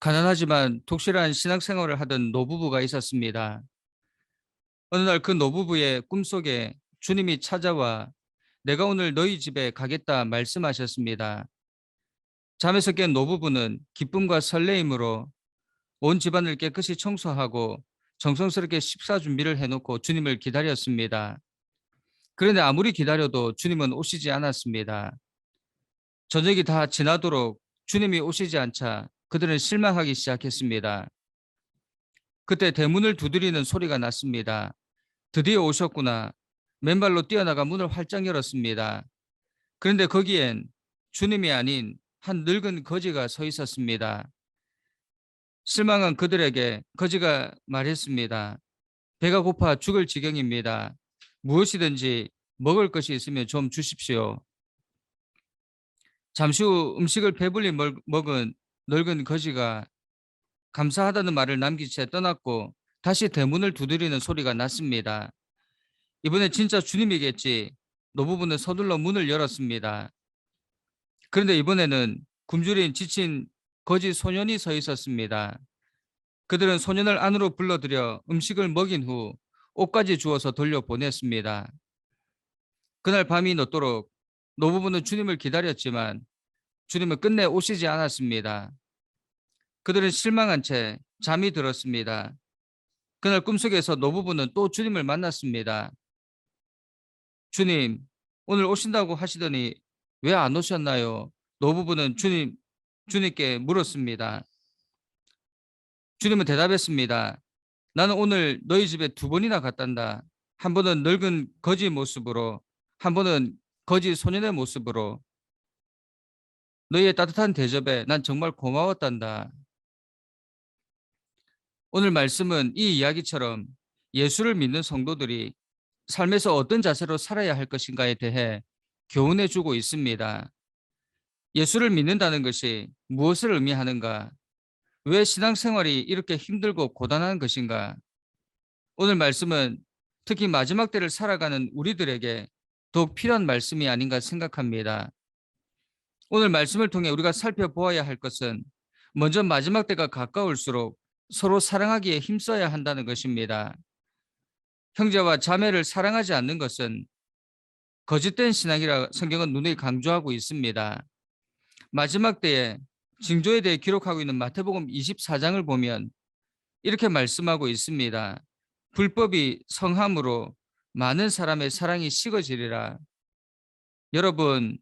가난하지만 독실한 신앙생활을 하던 노부부가 있었습니다. 어느 날 그 노부부의 꿈속에 주님이 찾아와 내가 오늘 너희 집에 가겠다 말씀하셨습니다. 잠에서 깬 노부부는 기쁨과 설레임으로 온 집안을 깨끗이 청소하고 정성스럽게 식사 준비를 해놓고 주님을 기다렸습니다. 그런데 아무리 기다려도 주님은 오시지 않았습니다. 저녁이 다 지나도록 주님이 오시지 않자 그들은 실망하기 시작했습니다. 그때 대문을 두드리는 소리가 났습니다. 드디어 오셨구나. 맨발로 뛰어나가 문을 활짝 열었습니다. 그런데 거기엔 주님이 아닌 한 늙은 거지가 서 있었습니다. 실망한 그들에게 거지가 말했습니다. 배가 고파 죽을 지경입니다. 무엇이든지 먹을 것이 있으면 좀 주십시오. 잠시 후 음식을 배불리 먹은 늙은 거지가 감사하다는 말을 남긴 채 떠났고 다시 대문을 두드리는 소리가 났습니다. 이번에 진짜 주님이겠지. 노부부는 서둘러 문을 열었습니다. 그런데 이번에는 굶주린 지친 거지 소년이 서 있었습니다. 그들은 소년을 안으로 불러들여 음식을 먹인 후 옷까지 주어서 돌려보냈습니다. 그날 밤이 늦도록 노부부는 주님을 기다렸지만 주님은 끝내 오시지 않았습니다. 그들은 실망한 채 잠이 들었습니다. 그날 꿈속에서 노부부는 또 주님을 만났습니다. 주님, 오늘 오신다고 하시더니 왜 안 오셨나요? 노부부는 주님께 물었습니다. 주님은 대답했습니다. 나는 오늘 너희 집에 두 번이나 갔단다. 한 번은 늙은 거지 모습으로, 한 번은 거지 소년의 모습으로. 너희의 따뜻한 대접에 난 정말 고마웠단다. 오늘 말씀은 이 이야기처럼 예수를 믿는 성도들이 삶에서 어떤 자세로 살아야 할 것인가에 대해 교훈해 주고 있습니다. 예수를 믿는다는 것이 무엇을 의미하는가? 왜 신앙생활이 이렇게 힘들고 고단한 것인가? 오늘 말씀은 특히 마지막 때를 살아가는 우리들에게 더욱 필요한 말씀이 아닌가 생각합니다. 오늘 말씀을 통해 우리가 살펴보아야 할 것은 먼저 마지막 때가 가까울수록 서로 사랑하기에 힘써야 한다는 것입니다. 형제와 자매를 사랑하지 않는 것은 거짓된 신앙이라 성경은 누누이 강조하고 있습니다. 마지막 때에 징조에 대해 기록하고 있는 마태복음 24장을 보면 이렇게 말씀하고 있습니다. 불법이 성함으로 많은 사람의 사랑이 식어지리라. 여러분,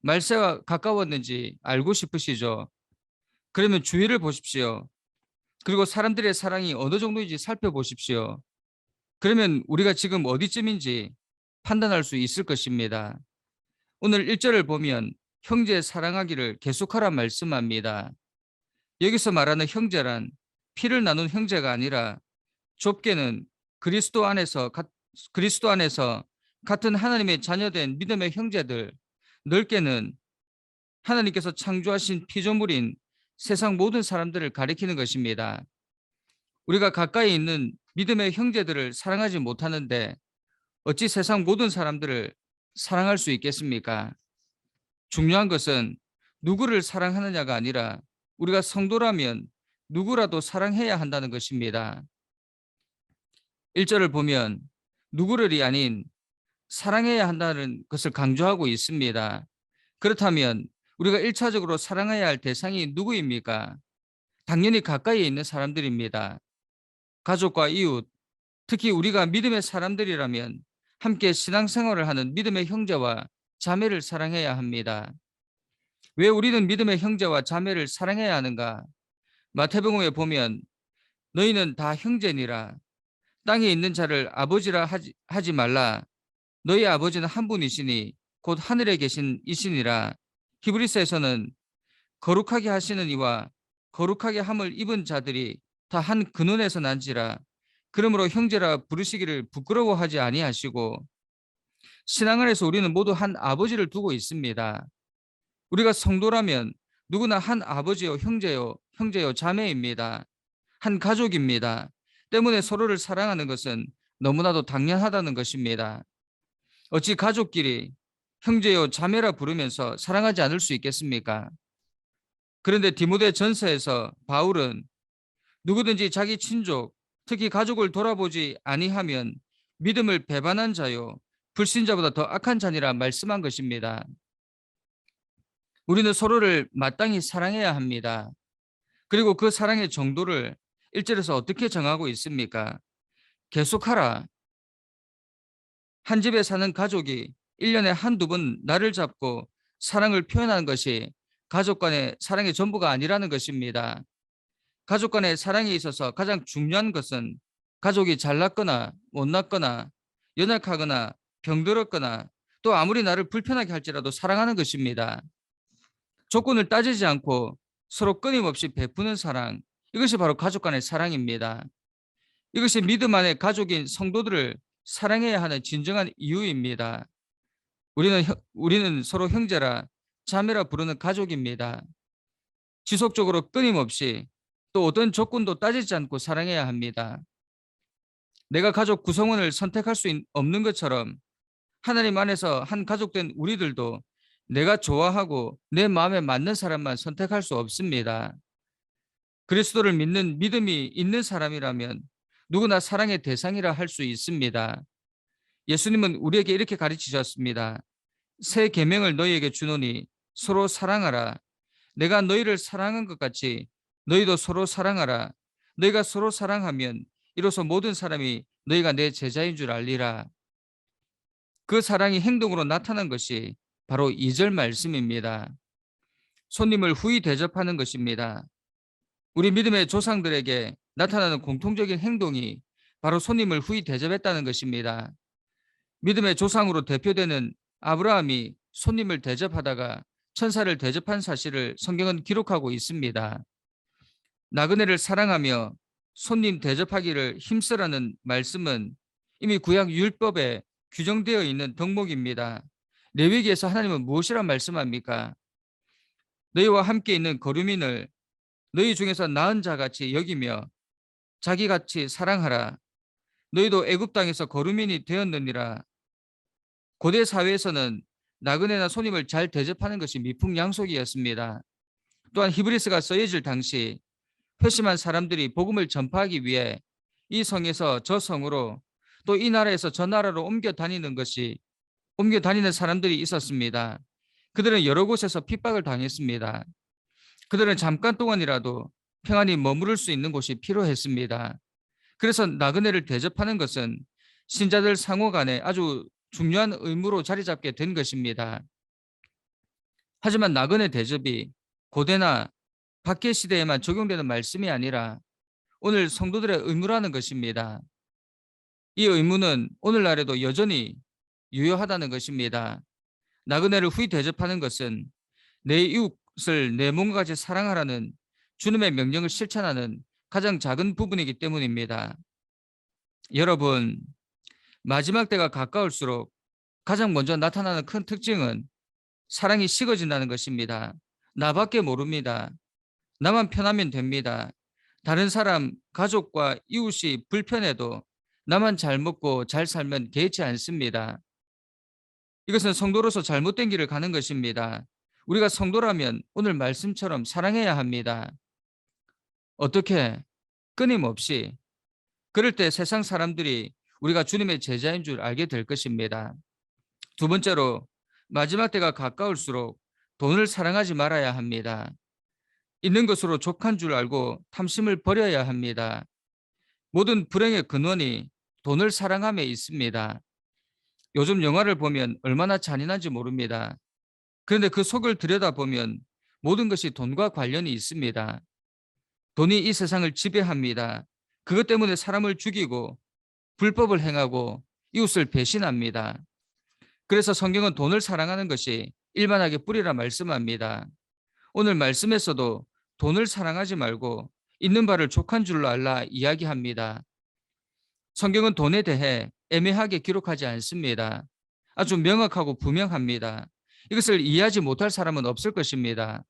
말세가 가까웠는지 알고 싶으시죠? 그러면 주위를 보십시오. 그리고 사람들의 사랑이 어느 정도인지 살펴보십시오. 그러면 우리가 지금 어디쯤인지 판단할 수 있을 것입니다. 오늘 1절을 보면 형제 사랑하기를 계속하라 말씀합니다. 여기서 말하는 형제란 피를 나눈 형제가 아니라 좁게는 그리스도 안에서 같은 하나님의 자녀된 믿음의 형제들, 넓게는 하나님께서 창조하신 피조물인 세상 모든 사람들을 가리키는 것입니다. 우리가 가까이 있는 믿음의 형제들을 사랑하지 못하는데 어찌 세상 모든 사람들을 사랑할 수 있겠습니까? 중요한 것은 누구를 사랑하느냐가 아니라 우리가 성도라면 누구라도 사랑해야 한다는 것입니다. 1절을 보면 누구를이 아닌 사랑해야 한다는 것을 강조하고 있습니다. 그렇다면 우리가 1차적으로 사랑해야 할 대상이 누구입니까? 당연히 가까이에 있는 사람들입니다. 가족과 이웃, 특히 우리가 믿음의 사람들이라면 함께 신앙생활을 하는 믿음의 형제와 자매를 사랑해야 합니다. 왜 우리는 믿음의 형제와 자매를 사랑해야 하는가? 마태복음에 보면 너희는 다 형제니라. 땅에 있는 자를 아버지라 하지 말라. 너희 아버지는 한 분이시니 곧 하늘에 계신 이시니라. 히브리서에서는 거룩하게 하시는 이와 거룩하게 함을 입은 자들이 다 한 근원에서 난지라. 그러므로 형제라 부르시기를 부끄러워하지 아니하시고 신앙 안에서 우리는 모두 한 아버지를 두고 있습니다. 우리가 성도라면 누구나 한 아버지요 형제요 자매입니다. 한 가족입니다. 때문에 서로를 사랑하는 것은 너무나도 당연하다는 것입니다. 어찌 가족끼리 형제요 자매라 부르면서 사랑하지 않을 수 있겠습니까? 그런데 디모데 전서에서 바울은 누구든지 자기 친족, 특히 가족을 돌아보지 아니하면 믿음을 배반한 자요, 불신자보다 더 악한 자니라 말씀한 것입니다. 우리는 서로를 마땅히 사랑해야 합니다. 그리고 그 사랑의 정도를 1절에서 어떻게 정하고 있습니까? 계속하라. 한 집에 사는 가족이 1년에 한두 번 나를 잡고 사랑을 표현하는 것이 가족 간의 사랑의 전부가 아니라는 것입니다. 가족 간의 사랑에 있어서 가장 중요한 것은 가족이 잘났거나 못났거나 연약하거나 병들었거나 또 아무리 나를 불편하게 할지라도 사랑하는 것입니다. 조건을 따지지 않고 서로 끊임없이 베푸는 사랑, 이것이 바로 가족 간의 사랑입니다. 이것이 믿음 안의 가족인 성도들을 사랑해야 하는 진정한 이유입니다. 우리는 서로 형제라 자매라 부르는 가족입니다. 지속적으로 끊임없이 또 어떤 조건도 따지지 않고 사랑해야 합니다. 내가 가족 구성원을 선택할 수 없는 것처럼 하나님 안에서 한 가족된 우리들도 내가 좋아하고 내 마음에 맞는 사람만 선택할 수 없습니다. 그리스도를 믿는 믿음이 있는 사람이라면 누구나 사랑의 대상이라 할 수 있습니다. 예수님은 우리에게 이렇게 가르치셨습니다. 새 계명을 너희에게 주노니 서로 사랑하라. 내가 너희를 사랑한 것 같이 너희도 서로 사랑하라. 너희가 서로 사랑하면 이로써 모든 사람이 너희가 내 제자인 줄 알리라. 그 사랑이 행동으로 나타난 것이 바로 2절 말씀입니다. 손님을 후히 대접하는 것입니다. 우리 믿음의 조상들에게 나타나는 공통적인 행동이 바로 손님을 후히 대접했다는 것입니다. 믿음의 조상으로 대표되는 아브라함이 손님을 대접하다가 천사를 대접한 사실을 성경은 기록하고 있습니다. 나그네를 사랑하며 손님 대접하기를 힘쓰라는 말씀은 이미 구약 율법에 규정되어 있는 덕목입니다. 레위기에서 하나님은 무엇이라 말씀합니까? 너희와 함께 있는 거류민을 너희 중에서 나은 자같이 여기며 자기같이 사랑하라. 너희도 애굽 땅에서 거류민이 되었느니라. 고대 사회에서는 나그네나 손님을 잘 대접하는 것이 미풍양속이었습니다. 또한 히브리스가 쓰여질 당시 회심한 사람들이 복음을 전파하기 위해 이 성에서 저 성으로 또 이 나라에서 저 나라로 옮겨 다니는 사람들이 있었습니다. 그들은 여러 곳에서 핍박을 당했습니다. 그들은 잠깐 동안이라도 평안히 머무를 수 있는 곳이 필요했습니다. 그래서 나그네를 대접하는 것은 신자들 상호 간에 아주 중요한 의무로 자리 잡게 된 것입니다. 하지만 나그네 대접이 고대나 박해 시대에만 적용되는 말씀이 아니라 오늘 성도들의 의무라는 것입니다. 이 의무는 오늘날에도 여전히 유효하다는 것입니다. 나그네를 후히 대접하는 것은 내 이웃을 내 몸과 같이 사랑하라는 주님의 명령을 실천하는 가장 작은 부분이기 때문입니다. 여러분, 마지막 때가 가까울수록 가장 먼저 나타나는 큰 특징은 사랑이 식어진다는 것입니다. 나밖에 모릅니다. 나만 편하면 됩니다. 다른 사람, 가족과 이웃이 불편해도 나만 잘 먹고 잘 살면 개의치 않습니다. 이것은 성도로서 잘못된 길을 가는 것입니다. 우리가 성도라면 오늘 말씀처럼 사랑해야 합니다. 어떻게? 끊임없이. 그럴 때 세상 사람들이 우리가 주님의 제자인 줄 알게 될 것입니다. 두 번째로, 마지막 때가 가까울수록 돈을 사랑하지 말아야 합니다. 있는 것으로 족한 줄 알고 탐심을 버려야 합니다. 모든 불행의 근원이 돈을 사랑함에 있습니다. 요즘 영화를 보면 얼마나 잔인한지 모릅니다. 그런데 그 속을 들여다보면 모든 것이 돈과 관련이 있습니다. 돈이 이 세상을 지배합니다. 그것 때문에 사람을 죽이고 불법을 행하고 이웃을 배신합니다. 그래서 성경은 돈을 사랑하는 것이 일반하게 뿌리라 말씀합니다. 오늘 말씀에서도 돈을 사랑하지 말고 있는 바를 족한 줄로 알라 이야기합니다. 성경은 돈에 대해 애매하게 기록하지 않습니다. 아주 명확하고 분명합니다. 이것을 이해하지 못할 사람은 없을 것입니다.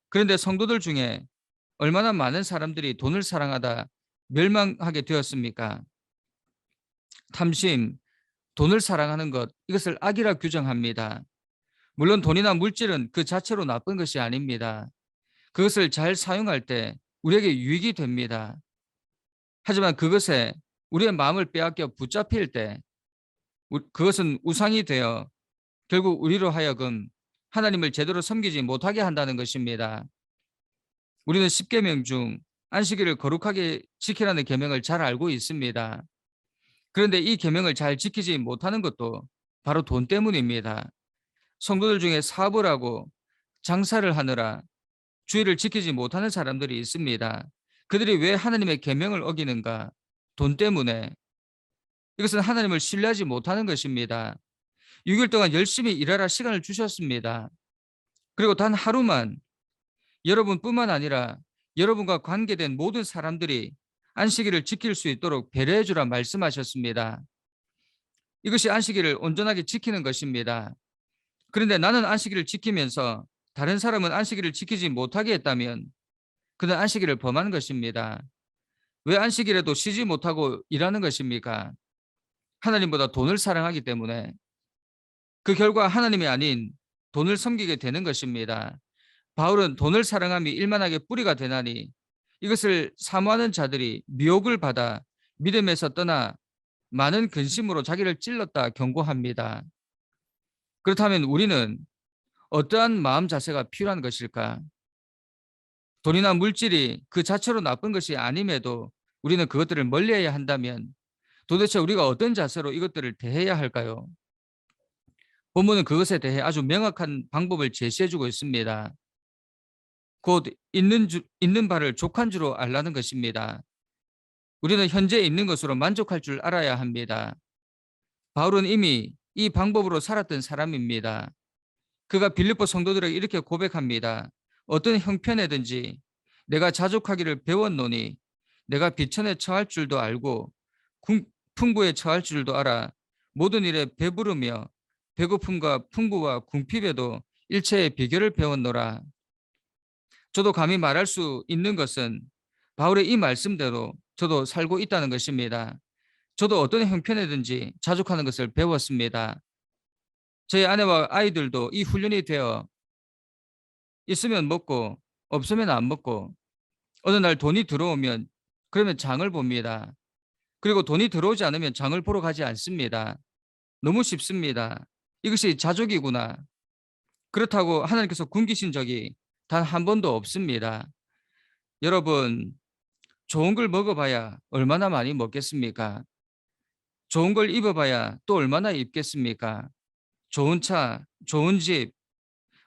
그런데 성도들 중에 얼마나 많은 사람들이 돈을 사랑하다 멸망하게 되었습니까? 탐심, 돈을 사랑하는 것, 이것을 악이라 규정합니다. 물론 돈이나 물질은 그 자체로 나쁜 것이 아닙니다. 그것을 잘 사용할 때 우리에게 유익이 됩니다. 하지만 그것에 우리의 마음을 빼앗겨 붙잡힐 때 그것은 우상이 되어 결국 우리로 하여금 하나님을 제대로 섬기지 못하게 한다는 것입니다. 우리는 10계명 중 안식일을 거룩하게 지키라는 계명을 잘 알고 있습니다. 그런데 이 계명을 잘 지키지 못하는 것도 바로 돈 때문입니다. 성도들 중에 사업을 하고 장사를 하느라 주의를 지키지 못하는 사람들이 있습니다. 그들이 왜 하나님의 계명을 어기는가? 돈 때문에. 이것은 하나님을 신뢰하지 못하는 것입니다. 6일 동안 열심히 일하라 시간을 주셨습니다. 그리고 단 하루만 여러분뿐만 아니라 여러분과 관계된 모든 사람들이 안식일을 지킬 수 있도록 배려해 주라 말씀하셨습니다. 이것이 안식일을 온전하게 지키는 것입니다. 그런데 나는 안식일을 지키면서 다른 사람은 안식일을 지키지 못하게 했다면 그는 안식일을 범한 것입니다. 왜 안식일에도 쉬지 못하고 일하는 것입니까? 하나님보다 돈을 사랑하기 때문에. 그 결과 하나님이 아닌 돈을 섬기게 되는 것입니다. 바울은 돈을 사랑함이 일만하게 뿌리가 되나니 이것을 사모하는 자들이 미혹을 받아 믿음에서 떠나 많은 근심으로 자기를 찔렀다 경고합니다. 그렇다면 우리는 어떠한 마음 자세가 필요한 것일까? 돈이나 물질이 그 자체로 나쁜 것이 아님에도 우리는 그것들을 멀리해야 한다면 도대체 우리가 어떤 자세로 이것들을 대해야 할까요? 본문은 그것에 대해 아주 명확한 방법을 제시해주고 있습니다. 곧 있는 바를 족한 줄로 알라는 것입니다. 우리는 현재 있는 것으로 만족할 줄 알아야 합니다. 바울은 이미 이 방법으로 살았던 사람입니다. 그가 빌립보 성도들에게 이렇게 고백합니다. 어떤 형편에든지 내가 자족하기를 배웠노니 내가 비천에 처할 줄도 알고 풍부에 처할 줄도 알아 모든 일에 배부르며 배고픔과 풍부와 궁핍에도 일체의 비결을 배웠노라. 저도 감히 말할 수 있는 것은 바울의 이 말씀대로 저도 살고 있다는 것입니다. 저도 어떤 형편에든지 자족하는 것을 배웠습니다. 저희 아내와 아이들도 이 훈련이 되어 있으면 먹고 없으면 안 먹고 어느 날 돈이 들어오면 그러면 장을 봅니다. 그리고 돈이 들어오지 않으면 장을 보러 가지 않습니다. 너무 쉽습니다. 이것이 자족이구나. 그렇다고 하나님께서 굶기신 적이 단 한 번도 없습니다. 여러분, 좋은 걸 먹어봐야 얼마나 많이 먹겠습니까? 좋은 걸 입어봐야 또 얼마나 입겠습니까? 좋은 차, 좋은 집,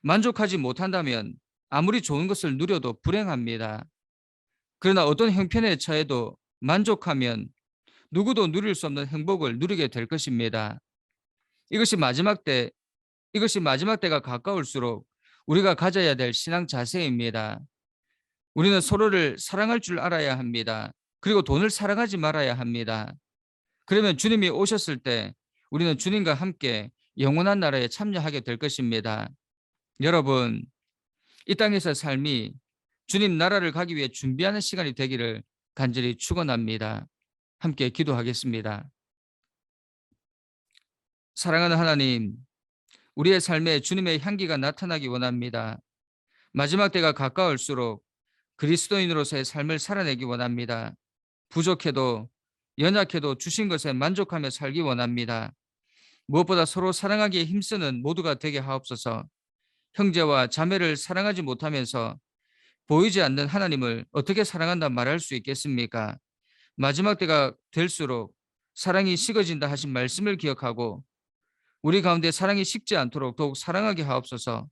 만족하지 못한다면 아무리 좋은 것을 누려도 불행합니다. 그러나 어떤 형편에 처해도 만족하면 누구도 누릴 수 없는 행복을 누리게 될 것입니다. 이것이 마지막 때, 이것이 마지막 때가 가까울수록 우리가 가져야 될 신앙 자세입니다. 우리는 서로를 사랑할 줄 알아야 합니다. 그리고 돈을 사랑하지 말아야 합니다. 그러면 주님이 오셨을 때 우리는 주님과 함께 영원한 나라에 참여하게 될 것입니다. 여러분, 이 땅에서 삶이 주님 나라를 가기 위해 준비하는 시간이 되기를 간절히 축원합니다. 함께 기도하겠습니다. 사랑하는 하나님, 우리의 삶에 주님의 향기가 나타나기 원합니다. 마지막 때가 가까울수록 그리스도인으로서의 삶을 살아내기 원합니다. 부족해도 연약해도 주신 것에 만족하며 살기 원합니다. 무엇보다 서로 사랑하기에 힘쓰는 모두가 되게 하옵소서. 형제와 자매를 사랑하지 못하면서 보이지 않는 하나님을 어떻게 사랑한다 말할 수 있겠습니까? 마지막 때가 될수록 사랑이 식어진다 하신 말씀을 기억하고 우리 가운데 사랑이 식지 않도록 더욱 사랑하게 하옵소서.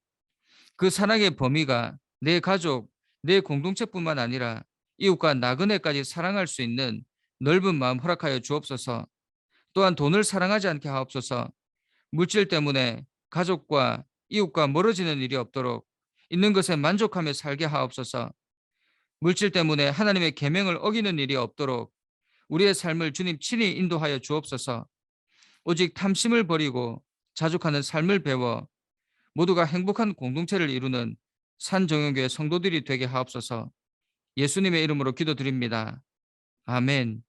그 사랑의 범위가 내 가족, 내 공동체뿐만 아니라 이웃과 나그네까지 사랑할 수 있는 넓은 마음 허락하여 주옵소서. 또한 돈을 사랑하지 않게 하옵소서. 물질 때문에 가족과 이웃과 멀어지는 일이 없도록 있는 것에 만족하며 살게 하옵소서. 물질 때문에 하나님의 계명을 어기는 일이 없도록 우리의 삶을 주님 친히 인도하여 주옵소서. 오직 탐심을 버리고 자족하는 삶을 배워 모두가 행복한 공동체를 이루는 산정용교회 성도들이 되게 하옵소서. 예수님의 이름으로 기도드립니다. 아멘.